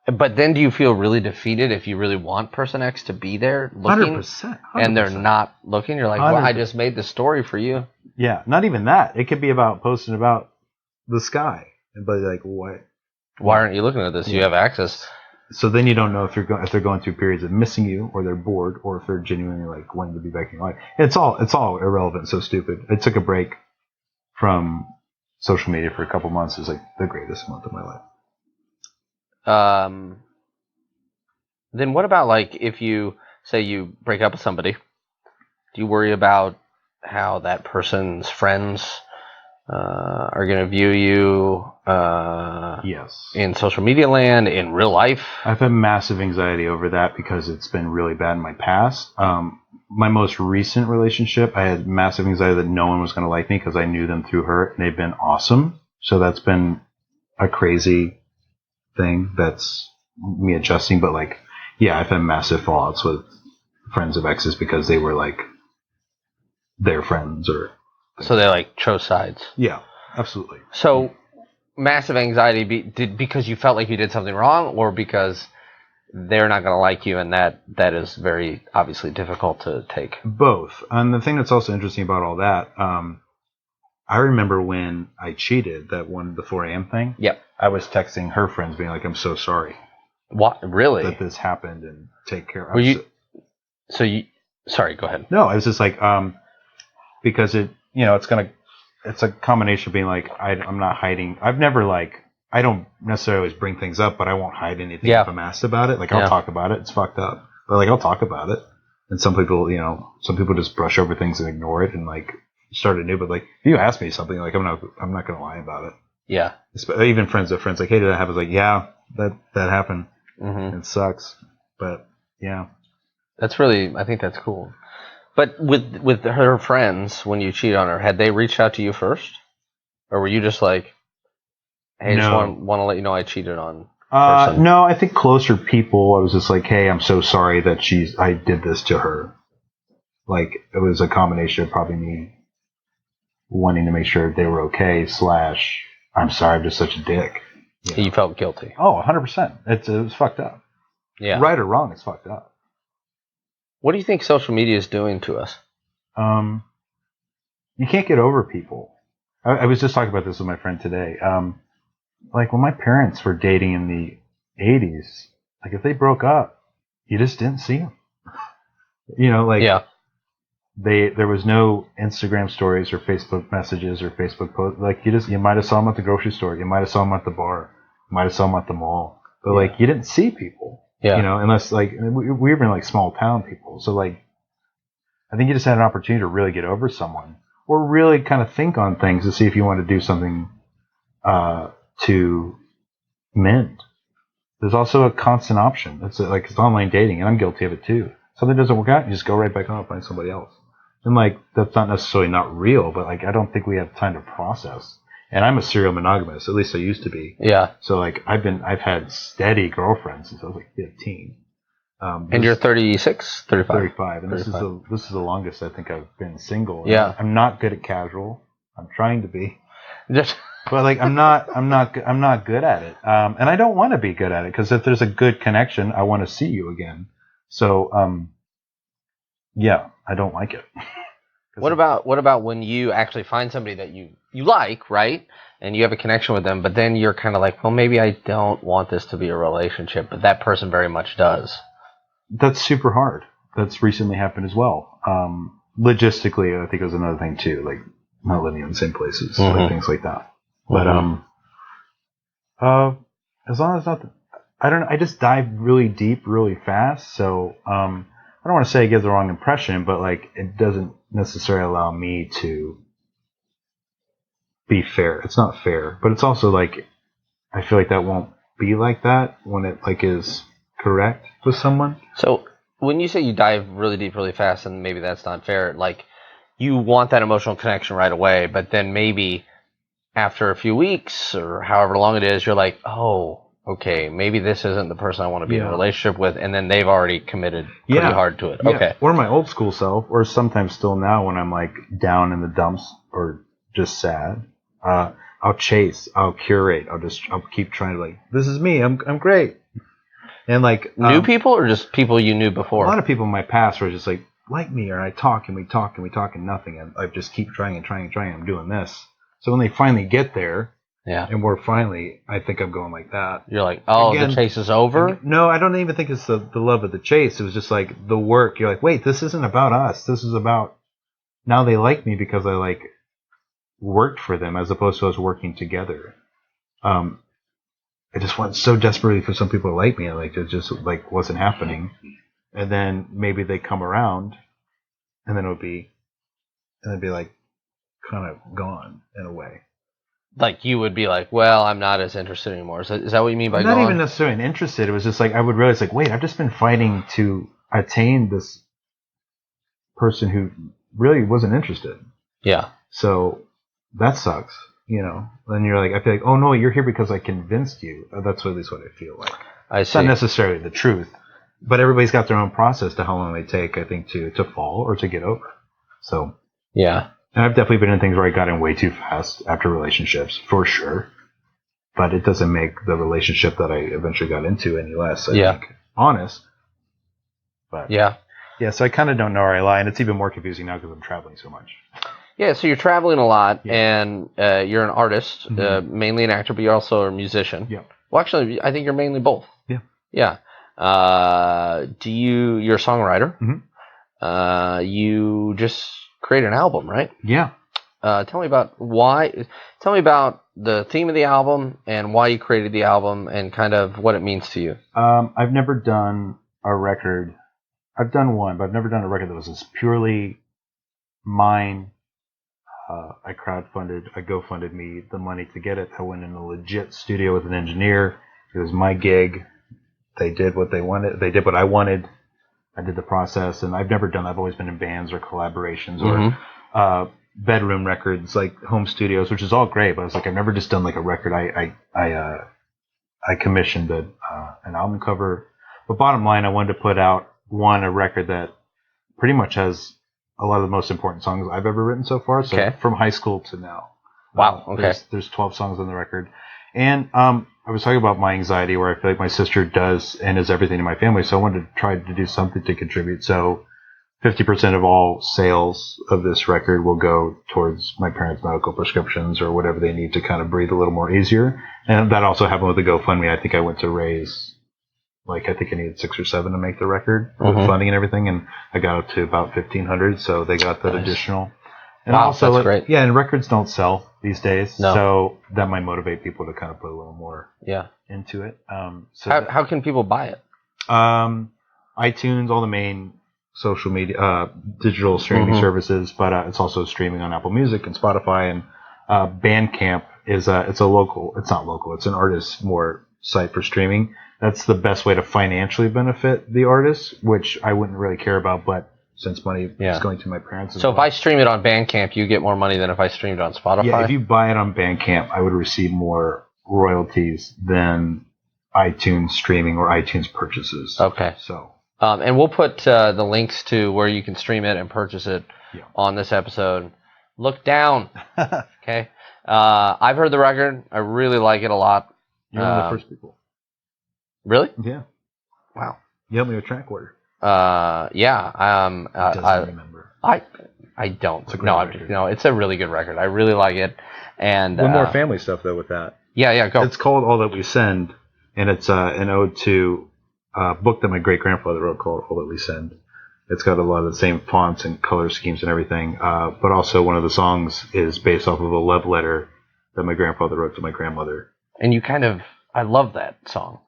But then do you feel really defeated if you really want person X to be there looking? 100%. And they're not looking? You're like, well, I just made the story for you. Yeah, not even that. It could be about posting about the sky. But like, what? Why aren't you looking at this? Yeah. You have access. So then you don't know if they're going through periods of missing you, or they're bored, or if they're genuinely like wanting to be back in your life. It's all irrelevant. So stupid. I took a break from social media for a couple months. It was like the greatest month of my life. Then what about like if you say you break up with somebody? Do you worry about how that person's friends are going to view you? Yes. In social media land, in real life? I've had massive anxiety over that because it's been really bad in my past. My most recent relationship, I had massive anxiety that no one was going to like me because I knew them through her, and they've been awesome. So that's been a crazy thing. That's me adjusting. But like, yeah, I've had massive fallouts with friends of exes because they were like their friends or. So they like chose sides. Yeah, absolutely. So massive anxiety because you felt like you did something wrong, or because they're not going to like you, and that is very obviously difficult to take? Both. And the thing that's also interesting about all that, I remember when I cheated, the 4 a.m. thing. Yep. I was texting her friends being like, I'm so sorry. What? Really? That this happened, and take care. Sorry, go ahead. No, I was just like, because it's a combination of being like, I'm not hiding. I've never I don't necessarily always bring things up, but I won't hide anything if I'm asked about it. Like I'll talk about it. It's fucked up, but like I'll talk about it. And some people just brush over things and ignore it and like start anew. But like if you ask me something, like I'm not going to lie about it. Yeah. Even friends of friends, like, hey, did that happen? I was like, yeah, that happened. Mm-hmm. It sucks, but Yeah. I think that's cool. But with her friends, when you cheat on her, had they reached out to you first? Or were you just like, hey, I just want to let you know I cheated on person? No, I think closer people, I was just like, hey, I'm so sorry that I did this to her. Like, it was a combination of probably me wanting to make sure they were okay, / I'm sorry, I'm just such a dick. You felt guilty. Oh, 100%. It was fucked up. Yeah. Right or wrong, it's fucked up. What do you think social media is doing to us? You can't get over people. I was just talking about this with my friend today. Like, when my parents were dating in the 80s, like, if they broke up, you just didn't see them. Yeah. There was no Instagram stories or Facebook messages or Facebook posts. Like, you might have saw them at the grocery store. You might have saw them at the bar. You might have saw them at the mall. But, like, you didn't see people. Yeah. Unless, like, we were in, like, small town people. So, like, I think you just had an opportunity to really get over someone or really kind of think on things to see if you want to do something to mend. There's also a constant option. It's online dating, and I'm guilty of it too. Something doesn't work out, you just go right back on and find somebody else. And like, that's not necessarily not real, but like, I don't think we have time to process. And I'm a serial monogamous, at least I used to be. Yeah. So like, I've had steady girlfriends since I was like 15. And you're 36, 35? 35, and 35. This is the longest I think I've been single. Yeah. I'm not good at casual. I'm trying to be. Just. But like, I'm not good at it. And I don't want to be good at it, because if there's a good connection, I want to see you again. So, yeah, I don't like it. What about when you actually find somebody that you like, right? And you have a connection with them, but then you're kind of like, well, maybe I don't want this to be a relationship, but that person very much does. That's super hard. That's recently happened as well. Logistically, I think it was another thing too, like not living in the same places, like things like that. But as long as not, I just dive really deep, really fast. So I don't want to say it gives the wrong impression, but like, it doesn't necessarily allow me to be fair. It's not fair, but it's also like, I feel like that won't be like that when it like is correct with someone. So when you say you dive really deep, really fast, and maybe that's not fair, like you want that emotional connection right away, but then maybe after a few weeks or however long it is, you're like, oh, okay, maybe this isn't the person I want to be in a relationship with, and then they've already committed pretty hard to it. Yeah. Okay. Or my old school self, or sometimes still now when I'm like down in the dumps or just sad, I'll chase, I'll curate, I'll keep trying to like, this is me, I'm great. And like new people or just people you knew before? A lot of people in my past were just like me, or I talk and we talk and we talk and nothing, and I just keep trying and trying and trying. I'm doing this. So when they finally get there, and we're finally, I think I'm going like that. You're like, oh, again, the chase is over? No, I don't even think it's the love of the chase. It was just like the work. You're like, wait, this isn't about us. This is about, now they like me because I like worked for them as opposed to us working together. I just want so desperately for some people to like me, and like it just like wasn't happening. And then maybe they come around, and then it'd be like kind of gone in a way. Like you would be like, well, I'm not as interested anymore. Is that what you mean by not gone? Even necessarily interested. It was just like I would realize like, wait, I've just been fighting to attain this person who really wasn't interested. Yeah. So that sucks. Then you're like, I feel like, oh no, you're here because I convinced you. That's at least what I feel like. It's not necessarily the truth, but everybody's got their own process to how long they take, I think, to fall or to get over. So yeah, and I've definitely been in things where I got in way too fast after relationships, for sure. But it doesn't make the relationship that I eventually got into any less, I think, honest. But yeah, so I kind of don't know where I lie, and it's even more confusing now because I'm traveling so much. Yeah, so you're traveling a lot, and you're an artist, mainly an actor, but you're also a musician. Yeah. Well, actually, I think you're mainly both. Yeah. Yeah. You're a songwriter. Mm-hmm. You just created an album, right? Yeah. Tell me about the theme of the album and why you created the album and kind of what it means to you. I've never done a record. I've done one, but I've never done a record that was just purely mine. I GoFunded me the money to get it. I went in a legit studio with an engineer. It was my gig. They did what they wanted. They did what I wanted. I did the process, and I've never done that. I've always been in bands or collaborations or bedroom records, like home studios, which is all great. But it's like I've never just done like a record. I commissioned an album cover. But bottom line, I wanted to put out a record that pretty much has a lot of the most important songs I've ever written so far. So from high school to now. Wow. Okay. There's 12 songs on the record, and I was talking about my anxiety, where I feel like my sister does and is everything in my family. So I wanted to try to do something to contribute. So 50% of all sales of this record will go towards my parents' medical prescriptions or whatever they need to kind of breathe a little more easier. And that also happened with the GoFundMe. I think I went to raise, I think I needed 6 or 7 to make the record with funding and everything. And I got up to about 1,500. So they got that additional. And wow, also, that's great. Yeah, and records don't sell these days. No. So that might motivate people to kind of put a little more into it. How can people buy it? iTunes, all the main social media, digital streaming services, but it's also streaming on Apple Music and Spotify, and Bandcamp is it's an artist more site for streaming. That's the best way to financially benefit the artist, which I wouldn't really care about, but since money is going to my parents. So if I stream it on Bandcamp, you get more money than if I streamed it on Spotify? Yeah, if you buy it on Bandcamp, I would receive more royalties than iTunes streaming or iTunes purchases. Okay. So. And we'll put the links to where you can stream it and purchase it on this episode. Look down. Okay. I've heard the record. I really like it a lot. You're one of the first people. Really? Yeah. Wow. You helped me with track order. Yeah. I remember. I don't. No, it's a really good record. I really like it. And one more family stuff though with that. Yeah, go. It's called All That We Send, and it's an ode to a book that my great grandfather wrote called All That We Send. It's got a lot of the same fonts and color schemes and everything. But also one of the songs is based off of a love letter that my grandfather wrote to my grandmother. And I love that song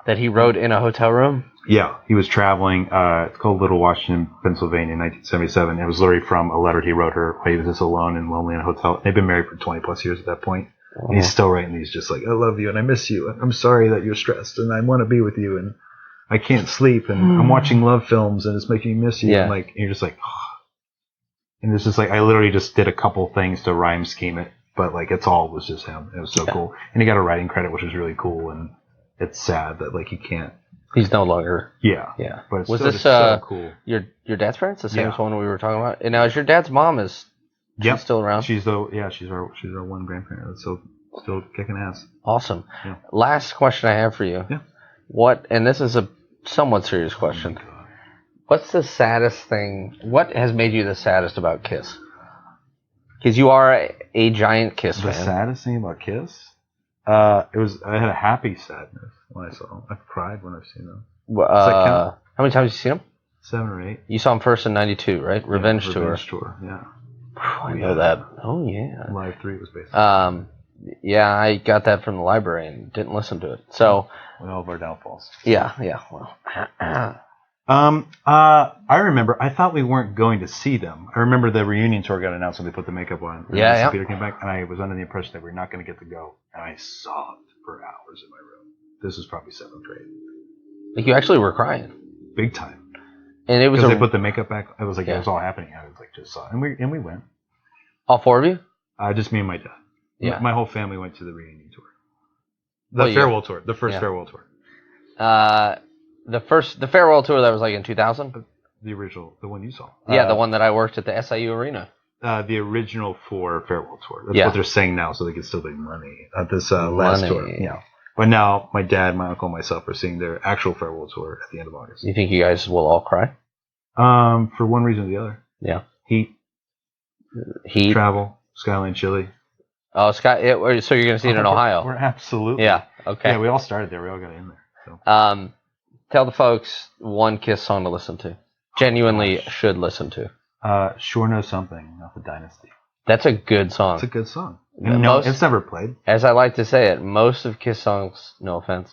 that he wrote in a hotel room. Yeah, he was traveling. It's called Little Washington, Pennsylvania, in 1977. It was literally from a letter he wrote her while he was just alone and lonely in a hotel. They've been married for 20 plus years at that point. And he's still writing these just like, I love you and I miss you. And I'm sorry that you're stressed and I want to be with you and I can't sleep and I'm watching love films and it's making me miss you. Yeah. And you're just like, oh. And it's just I literally just did a couple things to rhyme scheme it, but was just him. It was so cool. And he got a writing credit, which was really cool. And it's sad that he can't. He's no longer. Yeah. But it's was still this so cool. Your dad's parents? The same one we were talking about? And now is your dad's mom she's still around? She's our one grandparent that's still kicking ass. Awesome. Yeah. Last question I have for you. Yeah. And this is a somewhat serious question. What's the saddest thing? What has made you the saddest about Kiss? Because you are a giant Kiss fan. The saddest thing about Kiss? I had a happy sadness when I saw them. I've cried when I've seen them. How many times have you seen them? 7 or 8. You saw them first in '92, right? Revenge Tour. Revenge Tour, yeah. I know that. Oh, yeah. Live 3 was basically. Yeah, I got that from the library and didn't listen to it. So. With all of our downfalls. Yeah. Well. I remember. I thought we weren't going to see them. I remember the reunion tour got announced when they put the makeup on. Yeah. Peter came back, and I was under the impression that we were not going to get to go. And I sobbed for hours in my room. This was probably 7th grade. Like you actually were crying. Big time. And it was because they put the makeup back. I was like, it was all happening. I was like, just saw it. And we went. All 4 of you? Just me and my dad. Yeah. My whole family went to the reunion tour. The farewell tour. The first farewell tour. The farewell tour that was in 2000? The original, the one you saw. Yeah, the one that I worked at the SIU Arena. The original farewell tour. That's what they're saying now, so they can still make money at this last tour. Yeah. But now my dad, my uncle, and myself are seeing their actual farewell tour at the end of August. You think you guys will all cry? For one reason or the other. Yeah. Heat. Travel. Skyline Chili. Oh, so you're going to see it in Ohio? We're absolutely. Yeah. Okay. Yeah, we all started there. We all got in there. So. Tell the folks one Kiss song to listen to. Genuinely should listen to. Sure Know Something off of Dynasty. That's a good song. It's a good song. No, it's never played. As I like to say it, most of Kiss songs, no offense,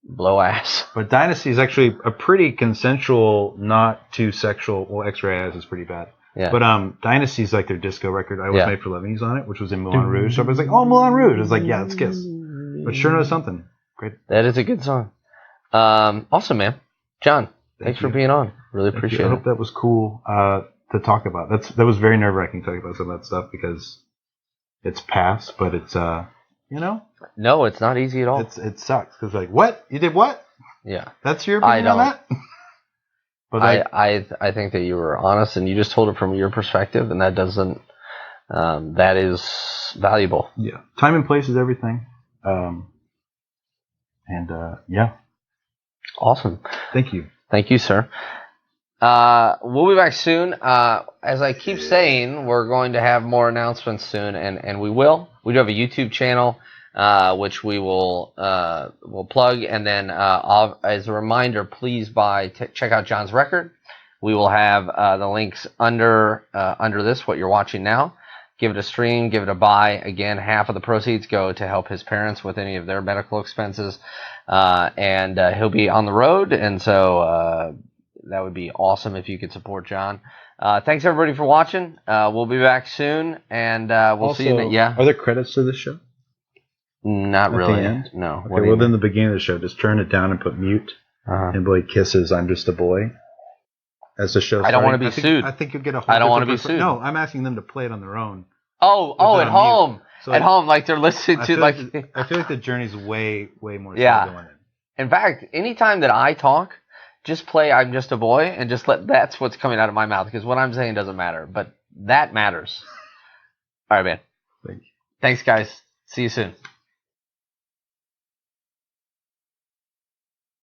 blow ass. But Dynasty is actually a pretty consensual, not too sexual. Well, X-Ray Eyes is pretty bad. Yeah. But Dynasty's like their disco record. I Was Made for Loving You's on it, which was in Moulin Rouge. So I was like, oh, Moulin Rouge. I was like, yeah, it's Kiss. But Sure Know Something. Great. That is a good song. Awesome, man. Jon, thanks for being on. Really appreciate I it. hope that was cool to talk about. That was very nerve-wracking talking about some of that stuff because it's past, but it's No, it's not easy at all. it sucks because like what you did what? Yeah, That's your opinion on that? But I think that you were honest and you just told it from your perspective, and that doesn't that is valuable. Yeah, time and place is everything. Yeah. Awesome. Thank you, sir. We'll be back soon. As I keep saying, we're going to have more announcements soon, and we will. We do have a YouTube channel, which we will plug, and then as a reminder, please check out Jon's record. We will have the links under this, what you're watching now. Give it a stream, give it a buy. Again, half of the proceeds go to help his parents with any of their medical expenses, and he'll be on the road, and so that would be awesome if you could support Jon. Thanks everybody for watching. We'll be back soon, and we'll see you. Yeah. Are there credits to this show? Not At really. the end? No. Okay, well, then the beginning of the show, just turn it down and put mute. And Blake kisses "I'm Just a Boy" as the show. I don't want to be sued. I think you'll get a whole. I don't want to be sued. No, I'm asking them to play it on their own. Oh, at home. So at home, like they're listening to like. I feel like the journey's way more. Yeah. Going in fact, anytime that I talk, just play "I'm Just a Boy" and just that's what's coming out of my mouth, because what I'm saying doesn't matter, but that matters. All right, man. Thank you. Thanks, guys. See you soon.